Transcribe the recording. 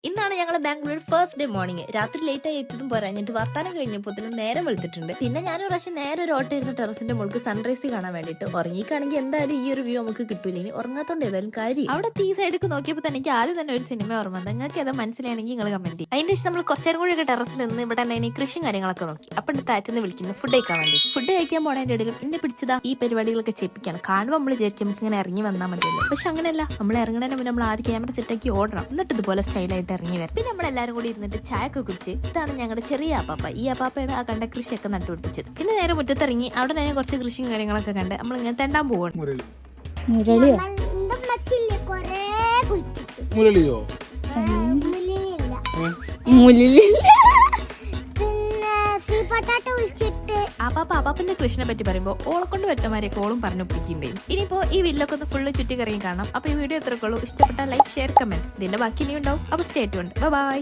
ഇന്നാണ് ഞങ്ങൾ Bangalore first day morning. രാത്രി ലേറ്റ് ആയി എത്തിയതും പറഞ്ഞിട്ട് വർത്താനം കഴിഞ്ഞപ്പോൾ നേരം വെളുത്തിട്ടുണ്ട്. പിന്നെ ഞാൻ ഒരു പ്രാവശ്യം നേരെ ഒരു ഓട്ടം ഇരുന്ന ടെറസിന്റെ മുകളിൽ സൺറൈസ് കാണാൻ വേണ്ടിയിട്ട് ഉറങ്ങിക്കാണെങ്കിൽ എന്തായാലും ഈ ഒരു വ്യൂ നമുക്ക് കിട്ടൂല. ഇനി ഉറങ്ങാത്തോണ്ട് ഏതായാലും കാര്യം. അവിടെ ഈ സൈഡിലേക്ക് നോക്കിയപ്പോൾ തന്നെ എനിക്ക് ആദ്യം തന്നെ ഒരു സിനിമ ഓർമ്മ വന്നത്. നിങ്ങൾക്ക് ഏതാ മനസ്സിലാണെങ്കിൽ നിങ്ങൾ കമന്റ് ചെയ്യും. അതിന്റെ ശേഷം നമ്മൾ കുറച്ചേരം കൂടി ടെറസിൽ നിന്ന് ഇവിടെ തന്നെ കൃഷിയും കാര്യങ്ങളൊക്കെ നോക്കി. അപ്പോൾ താഴത്തുനിന്ന് വിളിക്കുന്നു ഫുഡ് കഴിക്കാൻ വേണ്ടി. ഫുഡ് കഴിക്കാൻ പോണതിന്റെ ഇടയിലും എന്നെ പിടിച്ചതാ ഈ പരിപാടികളൊക്കെ ചെയ്യിപ്പിക്കാണ്. കാണുമ്പോൾ നമ്മൾ വിചാരിക്കും നമുക്ക് ഇങ്ങനെ ഇറങ്ങി വന്നാൽ മതിയല്ലോ. പക്ഷെ അങ്ങനെയല്ല, നമ്മൾ ഇറങ്ങണതിന് മുന്നേ നമ്മൾ ആദ്യം ക്യാമറ സെറ്റാക്കി ഓടണം, എന്നിട്ട് ഇതുപോലെ സ്റ്റൈലായിട്ട് ഇറങ്ങി വരും. പിന്നെ നമ്മളെല്ലാരും കൂടി ഇരുന്നിട്ട് ചായ ഒക്കെ കുടിച്ച് ഇതാണ് ഞങ്ങളുടെ ചെറിയ അപ്പാപ്പ. ഈ അപ്പാപ്പയാണ് ആ കണ്ട കൃഷിയൊക്കെ നട്ടുപിടിപ്പിച്ചത്. പിന്നെ നേരെ മുറ്റത്തിറങ്ങി അവിടെ തന്നെ കുറച്ച് കൃഷിയും കാര്യങ്ങളൊക്കെ കണ്ട് നമ്മൾ ഇങ്ങനെ തെണ്ടാൻ പോവാണ്. അപ്പാപ്പന്റെ കൃഷിനെ പറ്റി പറയുമ്പോൾ ഓളെ കൊണ്ട് വെട്ടമാരെയൊക്കെ ഓളും പറഞ്ഞൊപ്പിക്കുന്നുണ്ട്. ഇനിയിപ്പോ ഈ വീട്ടിലൊക്കെ ഒന്ന് ഫുള്ള് ചുറ്റി കറങ്ങി കാണാം. അപ്പൊ ഈ വീഡിയോ എത്രക്കുള്ളൂ, ഇഷ്ടപ്പെട്ട ലൈക്ക് ഷെയർ കമന്റ്. ഇതിന്റെ ബാക്കി ഇനിയും ഉണ്ടാവും. അപ്പൊ സ്റ്റേ ട്യൂൺഡ്. ബൈ.